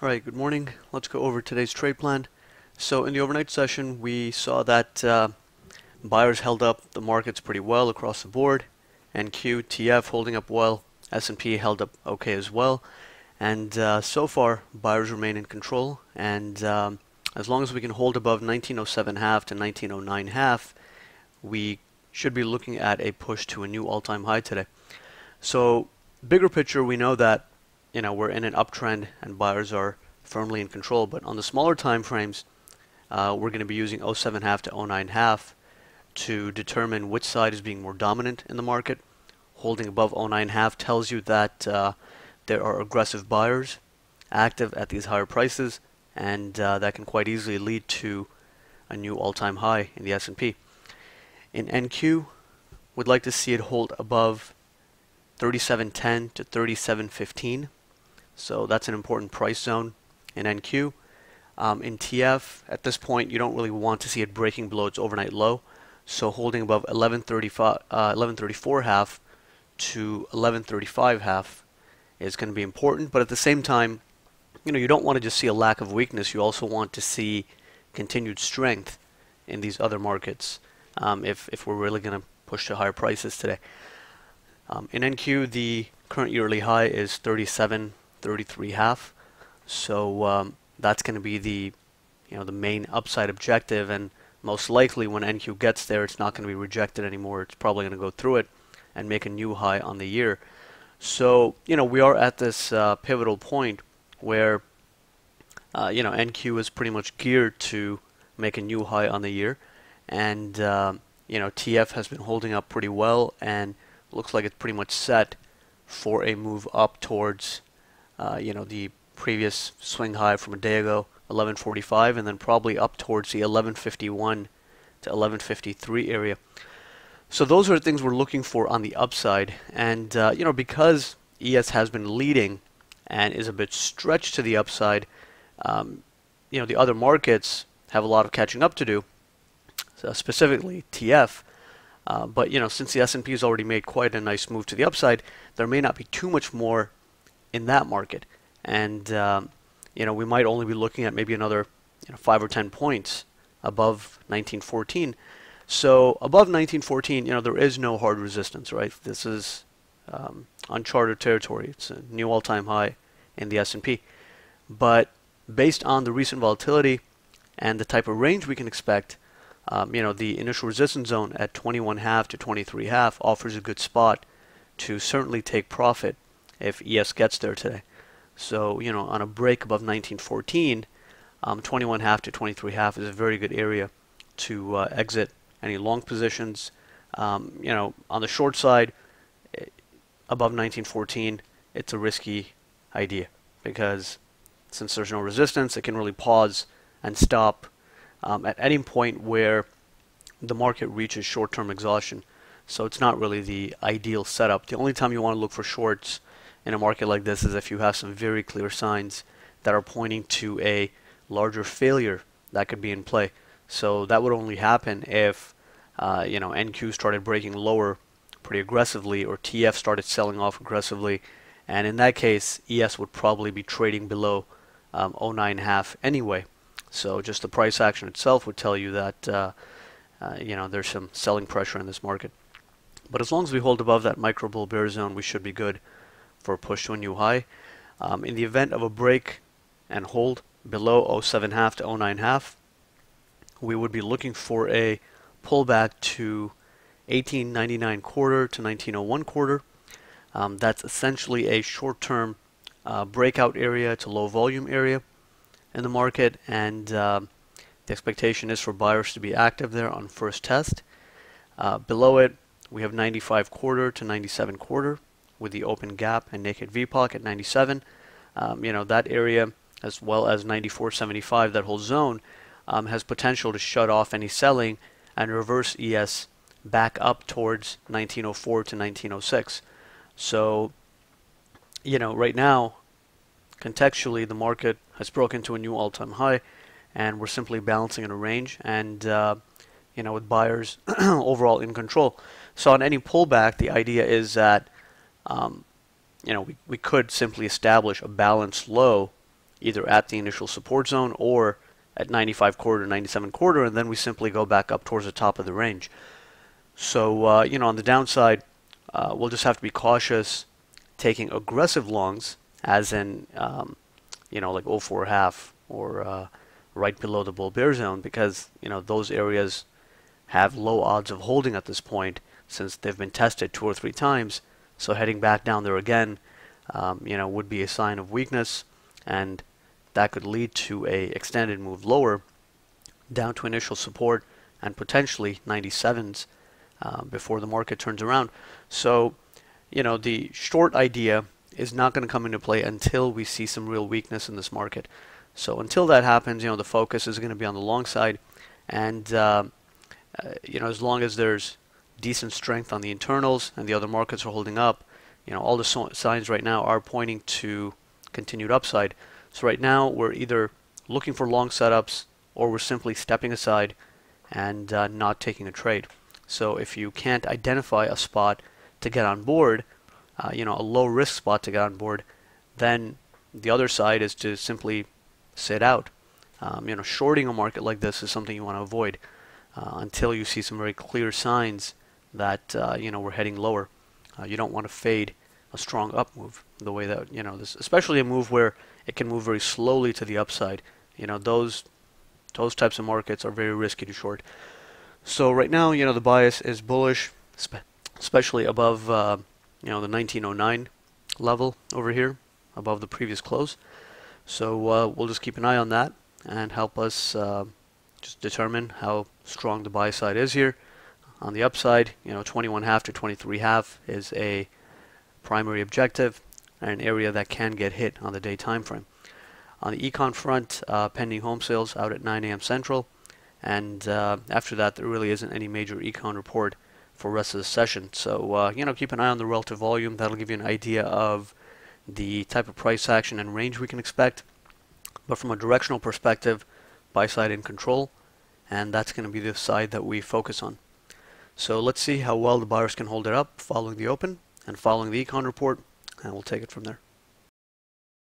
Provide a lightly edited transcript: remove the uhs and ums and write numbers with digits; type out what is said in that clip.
Alright, good morning. Let's go over today's trade plan. So in the overnight session, we saw that buyers held up the markets pretty well across the board. NQ, TF holding up well. S&P held up okay as well. And so far, buyers remain in control. And as long as we can hold above 1907.5 to 1909.5, we should be looking at a push to a new all-time high today. So bigger picture, we know that we're in an uptrend and buyers are firmly in control. But on the smaller time frames, we're going to be using 07.5 to 09.5 to determine which side is being more dominant in the market. Holding above 09.5 tells you that there are aggressive buyers active at these higher prices, and that can quite easily lead to a new all-time high in the S&P. In NQ, we'd like to see it hold above 37.10 to 37.15. So that's an important price zone in NQ. In TF, at this point, you don't really want to see it breaking below its overnight low. So holding above 11.34 half to 11.35 half is going to be important. But at the same time, you don't want to just see a lack of weakness. You also want to see continued strength in these other markets if we're really going to push to higher prices today. In NQ, the current yearly high is 37.33 half. So that's going to be the main upside objective, and most likely when NQ gets there, it's not going to be rejected anymore. It's probably going to go through it and make a new high on the year. So we are at this pivotal point where NQ is pretty much geared to make a new high on the year, and TF has been holding up pretty well and looks like it's pretty much set for a move up towards the previous swing high from a day ago, 11.45, and then probably up towards the 11.51 to 11.53 area. So those are the things we're looking for on the upside. And because ES has been leading and is a bit stretched to the upside, the other markets have a lot of catching up to do, specifically TF. But since the S&P has already made quite a nice move to the upside, there may not be too much more in that market. And we might only be looking at maybe another 5 or 10 points above 1914. So above 1914, there is no hard resistance, right? This is uncharted territory. It's a new all-time high in the S&P. But based on the recent volatility and the type of range we can expect, the initial resistance zone at 21.5 to 23.5 offers a good spot to certainly take profit if ES gets there today. So, on a break above 1914, 21.5 to 23.5 is a very good area to exit any long positions. On the short side, above 1914, it's a risky idea because since there's no resistance, it can really pause and stop at any point where the market reaches short-term exhaustion. So it's not really the ideal setup. The only time you want to look for shorts in a market like this is if you have some very clear signs that are pointing to a larger failure that could be in play. So that would only happen if NQ started breaking lower pretty aggressively, or TF started selling off aggressively, and in that case ES would probably be trading below 09.5 anyway. So just the price action itself would tell you that there's some selling pressure in this market. But as long as we hold above that micro bull bear zone, we should be good for a push to a new high. In the event of a break and hold below 07.5 to 09.5, we would be looking for a pullback to 18.99 quarter to 19.01 quarter. That's essentially a short-term breakout area to low volume area in the market, and the expectation is for buyers to be active there on first test. Below it, we have 95 quarter to 97 quarter with the open gap and naked VPOC at 97. That area, as well as 94.75, that whole zone, has potential to shut off any selling and reverse ES back up towards 1904 to 1906. So, right now, contextually, the market has broken to a new all-time high, and we're simply balancing in a range, and with buyers overall in control. So on any pullback, the idea is that we could simply establish a balanced low either at the initial support zone or at 95 quarter, 97 quarter, and then we simply go back up towards the top of the range. So, on the downside, we'll just have to be cautious taking aggressive longs, as in, like 0.4 or right below the bull bear zone, because, those areas have low odds of holding at this point since they've been tested 2 or 3 times. So heading back down there again, would be a sign of weakness, and that could lead to a extended move lower down to initial support and potentially 97s before the market turns around. So, the short idea is not going to come into play until we see some real weakness in this market. So until that happens, the focus is going to be on the long side, and as long as there's decent strength on the internals and the other markets are holding up, all the signs right now are pointing to continued upside. So right now we're either looking for long setups or we're simply stepping aside and not taking a trade. So if you can't identify a spot to get on board, a low risk spot to get on board, then the other side is to simply sit out. Shorting a market like this is something you want to avoid until you see some very clear signs that we're heading lower. You don't want to fade a strong up move the way that this, especially a move where it can move very slowly to the upside. Those types of markets are very risky to short. So right now, the bias is bullish, especially above the 1909 level over here, above the previous close. So we'll just keep an eye on that and help us just determine how strong the buy side is here. On the upside, 21.5 to 23.5 is a primary objective and an area that can get hit on the day time frame. On the econ front, pending home sales out at 9 a.m. Central, and after that there really isn't any major econ report for the rest of the session. So keep an eye on the relative volume. That'll give you an idea of the type of price action and range we can expect. But from a directional perspective, buy side in control, and that's going to be the side that we focus on. So let's see how well the buyers can hold it up following the open and following the econ report, and we'll take it from there.